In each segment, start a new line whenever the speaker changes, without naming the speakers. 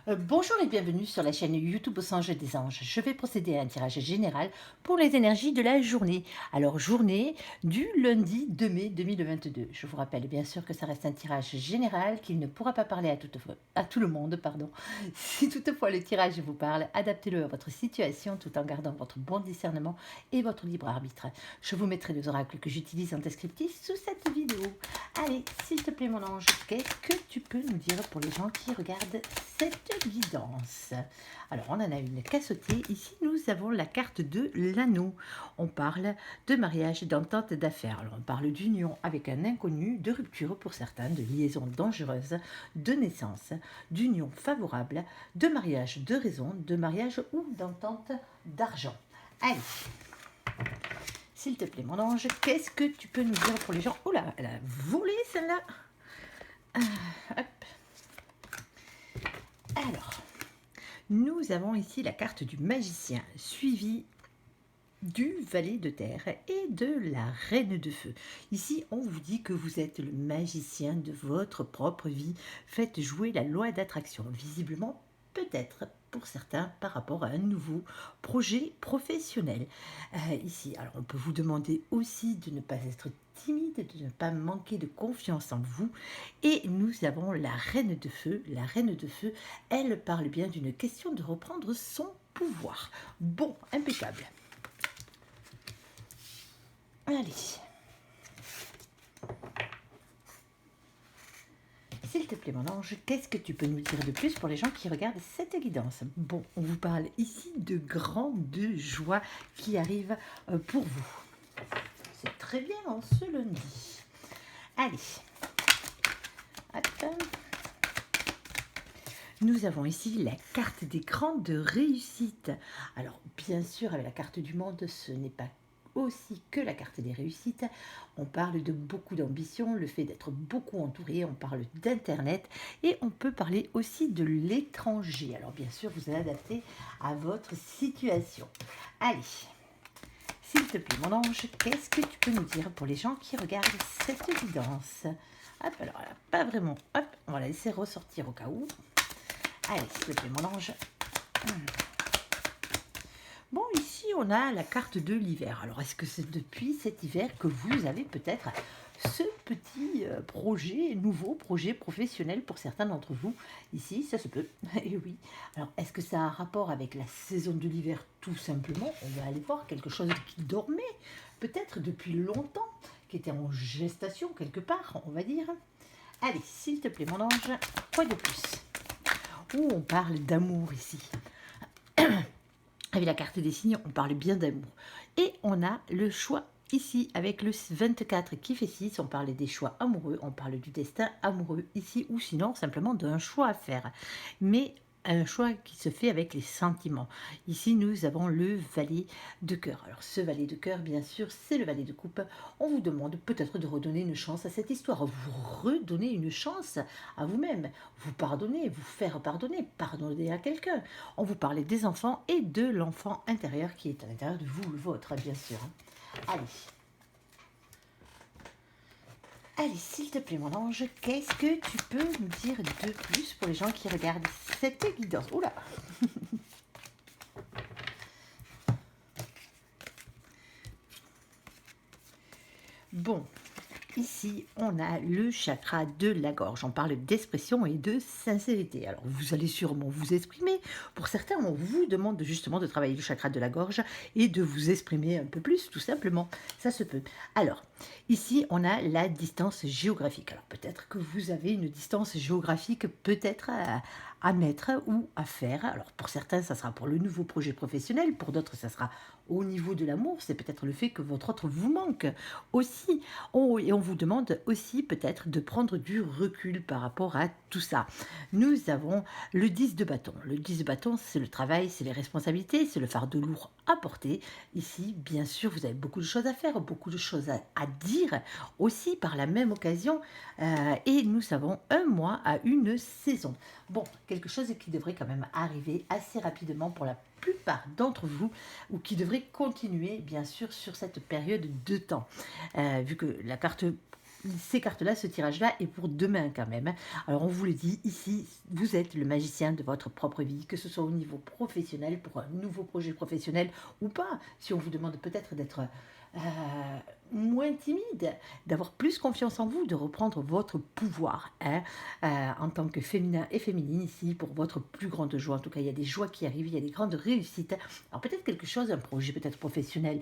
Bonjour et bienvenue sur la chaîne YouTube Au Singe des Anges. Je vais procéder à un tirage général pour les énergies de la journée. Alors, journée du lundi 2 mai 2022. Je vous rappelle bien sûr que ça reste un tirage général, qu'il ne pourra pas parler à tout le monde. Pardon. Si toutefois le tirage vous parle, adaptez-le à votre situation tout en gardant votre bon discernement et votre libre arbitre. Je vous mettrai les oracles que j'utilise en descriptif sous cette vidéo. Allez, s'il te plaît mon ange, qu'est-ce que tu peux nous dire pour les gens qui regardent cette guidance? Alors, on en a une cassotée. Ici, nous avons la carte de l'anneau. On parle de mariage, d'entente, d'affaires. Alors, on parle d'union avec un inconnu, de rupture pour certains, de liaison dangereuse, de naissance, d'union favorable, de mariage de raison, de mariage ou d'entente d'argent. Allez, s'il te plaît, mon ange, qu'est-ce que tu peux nous dire pour les gens? Oh là, elle a volé celle-là. Hop. Alors, nous avons ici la carte du magicien, suivie du valet de terre et de la reine de feu. Ici, on vous dit que vous êtes le magicien de votre propre vie. Faites jouer la loi d'attraction. Visiblement, peut-être pour certains par rapport à un nouveau projet professionnel. Ici, alors on peut vous demander aussi de ne pas être timide, de ne pas manquer de confiance en vous. Et nous avons la reine de feu. La reine de feu, elle parle bien d'une question de reprendre son pouvoir. Bon, impeccable. Allez. S'il te plaît, mon ange, qu'est-ce que tu peux nous dire de plus pour les gens qui regardent cette guidance? Bon, on vous parle ici de grande joie qui arrive pour vous. C'est très bien en ce lundi. Allez. Hop. Nous avons ici la carte des grandes réussites. Alors, bien sûr, avec la carte du monde, ce n'est pas aussi que la carte des réussites. On parle de beaucoup d'ambition, le fait d'être beaucoup entouré, on parle d'internet et on peut parler aussi de l'étranger. Alors bien sûr, vous adaptez à votre situation. Allez, s'il te plaît mon ange, qu'est-ce que tu peux nous dire pour les gens qui regardent cette guidance? Hop, alors là, pas vraiment, hop, on va la laisser ressortir au cas où. Allez, s'il te plaît mon ange. Bon, ici, on a la carte de l'hiver. Alors, est-ce que c'est depuis cet hiver que vous avez peut-être ce petit nouveau projet professionnel pour certains d'entre vous? Ici, ça se peut. Et oui. Alors, est-ce que ça a un rapport avec la saison de l'hiver? Tout simplement, on va aller voir quelque chose qui dormait, peut-être depuis longtemps, qui était en gestation quelque part, on va dire. Allez, s'il te plaît, mon ange, quoi de plus? Oh, on parle d'amour ici. Avec la carte des signes, on parle bien d'amour. Et on a le choix ici, avec le 24 qui fait 6, on parle des choix amoureux, on parle du destin amoureux ici, ou sinon simplement d'un choix à faire. Mais un choix qui se fait avec les sentiments. Ici, nous avons le valet de cœur. Alors, ce valet de cœur, bien sûr, c'est le valet de coupe. On vous demande peut-être de redonner une chance à cette histoire. Vous redonnez une chance à vous-même. Vous pardonnez, vous faire pardonner, pardonner à quelqu'un. On vous parle des enfants et de l'enfant intérieur qui est à l'intérieur de vous, le vôtre, bien sûr. Allez. Allez, s'il te plaît, mon ange, qu'est-ce que tu peux nous dire de plus pour les gens qui regardent cette guidance? Oula. Bon, ici, on a le chakra de la gorge. On parle d'expression et de sincérité. Alors, vous allez sûrement vous exprimer. Pour certains, on vous demande justement de travailler le chakra de la gorge et de vous exprimer un peu plus, tout simplement. Ça se peut. Alors, ici, on a la distance géographique. Alors, peut-être que vous avez une distance géographique peut-être à mettre ou à faire. Alors, pour certains, ça sera pour le nouveau projet professionnel. Pour d'autres, ça sera au niveau de l'amour. C'est peut-être le fait que votre autre vous manque aussi. Et on vous demande aussi peut-être de prendre du recul par rapport à tout ça. Nous avons le 10 de bâton. Le 10 de bâton, c'est le travail, c'est les responsabilités, c'est le fardeau lourd à porter. Ici, bien sûr, vous avez beaucoup de choses à faire, beaucoup de choses à dire aussi par la même occasion. Et nous avons un mois à une saison. Bon, quelque chose qui devrait quand même arriver assez rapidement pour la plupart d'entre vous ou qui devrait continuer bien sûr sur cette période de temps. Vu que la carte ces cartes-là, ce tirage-là est pour demain quand même, hein. Alors on vous le dit, ici, vous êtes le magicien de votre propre vie, que ce soit au niveau professionnel, pour un nouveau projet professionnel ou pas. Si on vous demande peut-être d'être euh, moins timide, d'avoir plus confiance en vous, de reprendre votre pouvoir, hein, en tant que féminin et féminine ici, pour votre plus grande joie. En tout cas, il y a des joies qui arrivent, il y a des grandes réussites. Alors peut-être quelque chose, un projet peut-être professionnel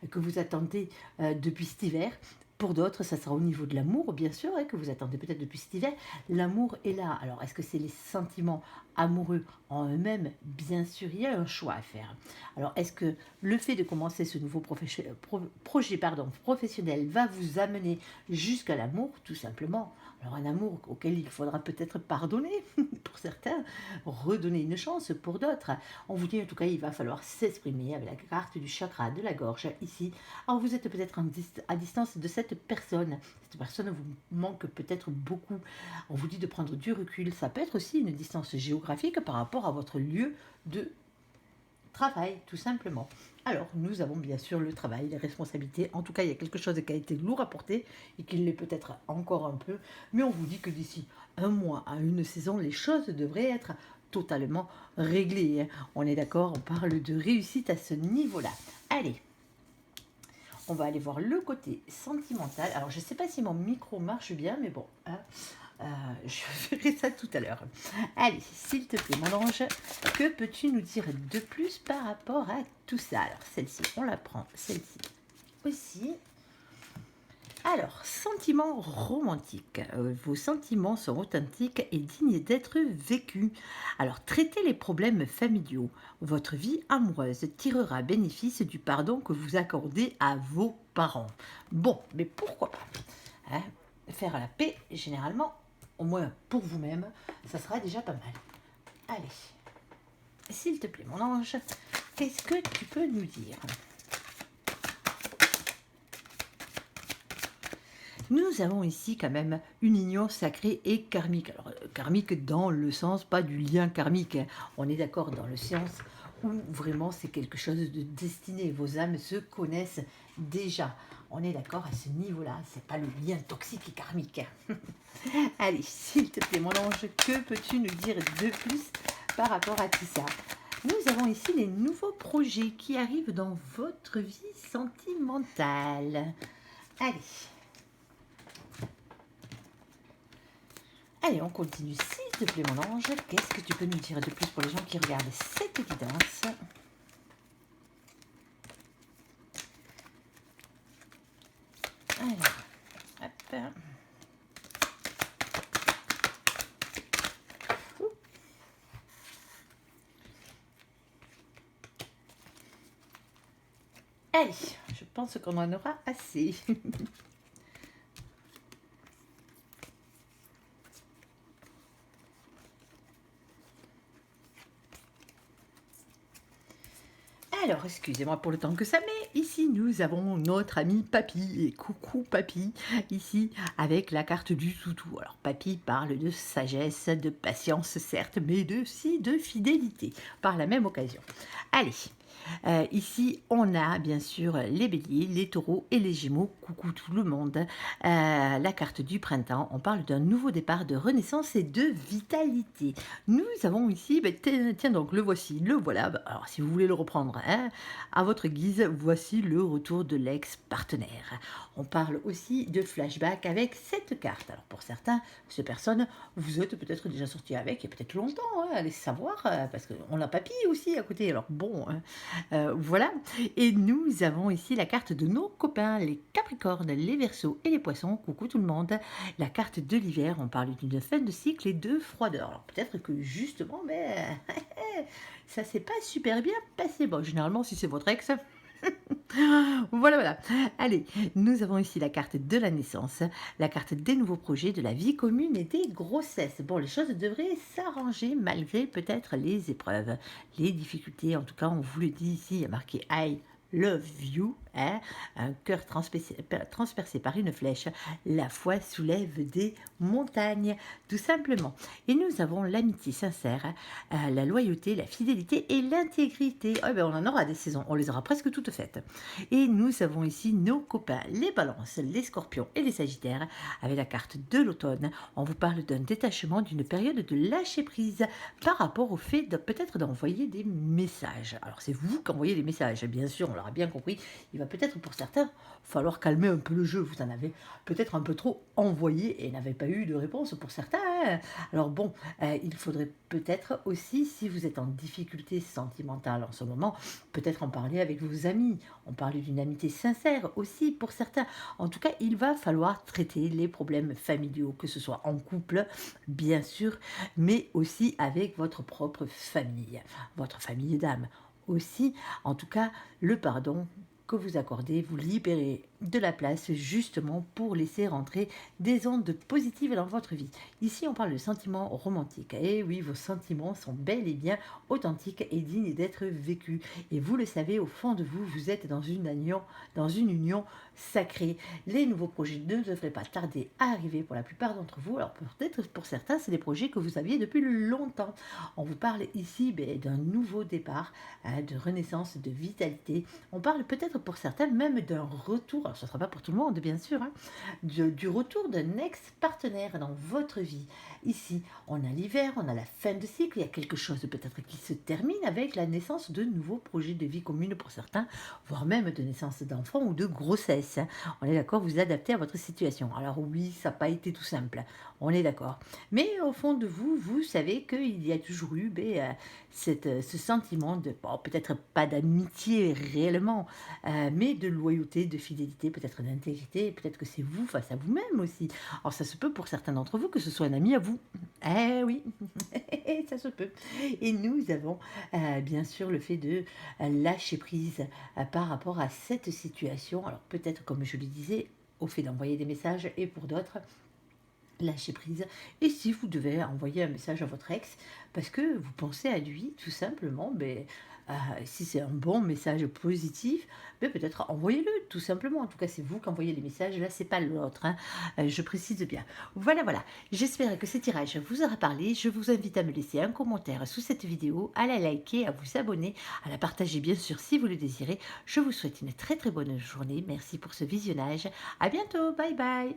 que vous attendez depuis cet hiver. Pour d'autres, ça sera au niveau de l'amour, bien sûr, hein, que vous attendez peut-être depuis cet hiver. L'amour est là. Alors, est-ce que c'est les sentiments amoureux en eux-mêmes? Bien sûr, il y a un choix à faire. Alors, est-ce que le fait de commencer ce nouveau projet professionnel va vous amener jusqu'à l'amour, tout simplement? Alors, un amour auquel il faudra peut-être pardonner pour certains, redonner une chance pour d'autres. On vous dit en tout cas, il va falloir s'exprimer avec la carte du chakra de la gorge ici. Alors, vous êtes peut-être à distance de cette personne. Cette personne vous manque peut-être beaucoup. On vous dit de prendre du recul. Ça peut être aussi une distance géographique par rapport à votre lieu de travail, tout simplement. Alors, nous avons bien sûr le travail, les responsabilités. En tout cas, il y a quelque chose qui a été lourd à porter et qui l'est peut-être encore un peu. Mais on vous dit que d'ici un mois à une saison, les choses devraient être totalement réglées, hein. On est d'accord, on parle de réussite à ce niveau-là. Allez, on va aller voir le côté sentimental. Alors, je ne sais pas si mon micro marche bien, mais bon, hein, je verrai ça tout à l'heure. Allez, s'il te plaît, mon ange, que peux-tu nous dire de plus par rapport à tout ça? Alors, celle-ci, on la prend. Celle-ci aussi. Alors, sentiments romantiques. Vos sentiments sont authentiques et dignes d'être vécus. Alors, traitez les problèmes familiaux. Votre vie amoureuse tirera bénéfice du pardon que vous accordez à vos parents. Bon, mais pourquoi pas, hein? Faire la paix, généralement, au moins pour vous-même, ça sera déjà pas mal. Allez, s'il te plaît, mon ange, qu'est-ce que tu peux nous dire? Nous avons ici quand même une union sacrée et karmique. Alors, karmique dans le sens, pas du lien karmique, hein. On est d'accord dans le sens où vraiment c'est quelque chose de destiné. Vos âmes se connaissent déjà. On est d'accord à ce niveau-là. C'est pas le lien toxique et karmique, hein. Allez, s'il te plaît, mon ange, que peux-tu nous dire de plus par rapport à tout ça? Nous avons ici les nouveaux projets qui arrivent dans votre vie sentimentale. Allez. Allez, on continue, s'il te plaît, mon ange. Qu'est-ce que tu peux nous dire de plus pour les gens qui regardent cette guidance? Alors, hop. Ouh. Allez, je pense qu'on en aura assez. Alors, excusez-moi pour le temps que ça met. Ici, nous avons notre ami Papy. Et coucou Papy, ici, avec la carte du toutou. Alors, Papy parle de sagesse, de patience, certes, mais aussi de fidélité, par la même occasion. Allez, ici, on a bien sûr les béliers, les taureaux et les gémeaux. Coucou tout le monde. La carte du printemps, on parle d'un nouveau départ, de renaissance et de vitalité. Nous avons ici, tiens donc, le voici, le voilà. Alors, si vous voulez le reprendre, hein, à votre guise, voici le retour de l'ex-partenaire. On parle aussi de flashback avec cette carte. Alors, pour certains, ces personnes, vous êtes peut-être déjà sortis avec, il y a peut-être longtemps, hein, allez savoir, parce qu'on a Papy aussi à côté. Alors, bon, hein, voilà. Et nous avons ici la carte de nos copains, les Capricornes, les Verseaux et les Poissons. Coucou tout le monde. La carte de l'hiver, on parle d'une fin de cycle et de froideur. Alors peut-être que justement, mais ça s'est pas super bien passé. Bon, généralement, si c'est votre ex. Voilà. Allez, nous avons ici la carte de la naissance, la carte des nouveaux projets, de la vie commune et des grossesses. Bon, les choses devraient s'arranger malgré peut-être les épreuves, les difficultés. En tout cas, on vous le dit ici, il y a marqué I love you, hein, un cœur transpercé par une flèche, la foi soulève des montagnes, tout simplement. Et nous avons l'amitié sincère, la loyauté, la fidélité et l'intégrité. Ah ben, on en aura des saisons, on les aura presque toutes faites. Et nous avons ici nos copains, les balances, les scorpions et les sagittaires, avec la carte de l'automne. On vous parle d'un détachement, d'une période de lâcher prise par rapport au fait de peut-être d'envoyer des messages. Alors c'est vous qui envoyez les messages, bien sûr, on l'aura bien compris. Il va peut-être pour certains falloir calmer un peu le jeu. Vous en avez peut-être un peu trop envoyé et n'avez pas eu de réponse pour certains, hein. Alors bon, il faudrait peut-être aussi, si vous êtes en difficulté sentimentale en ce moment, peut-être en parler avec vos amis. On parle d'une amitié sincère aussi pour certains. En tout cas, il va falloir traiter les problèmes familiaux, que ce soit en couple, bien sûr, mais aussi avec votre propre famille, votre famille d'âme aussi. En tout cas, le pardon que vous accordez, vous libérez de la place justement pour laisser rentrer des ondes positives dans votre vie. Ici, on parle de sentiments romantiques. Et oui, vos sentiments sont bel et bien authentiques et dignes d'être vécus. Et vous le savez, au fond de vous, vous êtes dans une union sacrée. Les nouveaux projets ne devraient pas tarder à arriver pour la plupart d'entre vous. Alors peut-être pour certains, c'est des projets que vous aviez depuis longtemps. On vous parle ici d'un nouveau départ, de renaissance, de vitalité. On parle peut-être pour certains même d'un retour, alors ce ne sera pas pour tout le monde bien sûr, hein, du retour d'un ex-partenaire dans votre vie. Ici, on a l'hiver, on a la fin de cycle, il y a quelque chose peut-être qui se termine avec la naissance de nouveaux projets de vie commune pour certains, voire même de naissance d'enfants ou de grossesse, hein. On est d'accord, vous adaptez à votre situation. Alors oui, ça n'a pas été tout simple, on est d'accord. Mais au fond de vous, vous savez qu'il y a toujours eu ce sentiment de, bon, peut-être pas d'amitié réellement, mais de loyauté, de fidélité, peut-être d'intégrité, peut-être que c'est vous face à vous-même aussi. Alors ça se peut pour certains d'entre vous que ce soit un ami à vous. Eh oui, ça se peut. Et nous avons bien sûr le fait de lâcher prise par rapport à cette situation. Alors peut-être, comme je le disais, au fait d'envoyer des messages et pour d'autres, lâcher prise. Et si vous devez envoyer un message à votre ex, parce que vous pensez à lui, tout simplement, si c'est un bon message positif, peut-être envoyez-le, tout simplement. En tout cas, c'est vous qui envoyez les messages, là, c'est pas l'autre, hein. Je précise bien. Voilà, voilà. J'espère que ce tirage vous aura parlé. Je vous invite à me laisser un commentaire sous cette vidéo, à la liker, à vous abonner, à la partager, bien sûr, si vous le désirez. Je vous souhaite une très très bonne journée. Merci pour ce visionnage. À bientôt. Bye bye.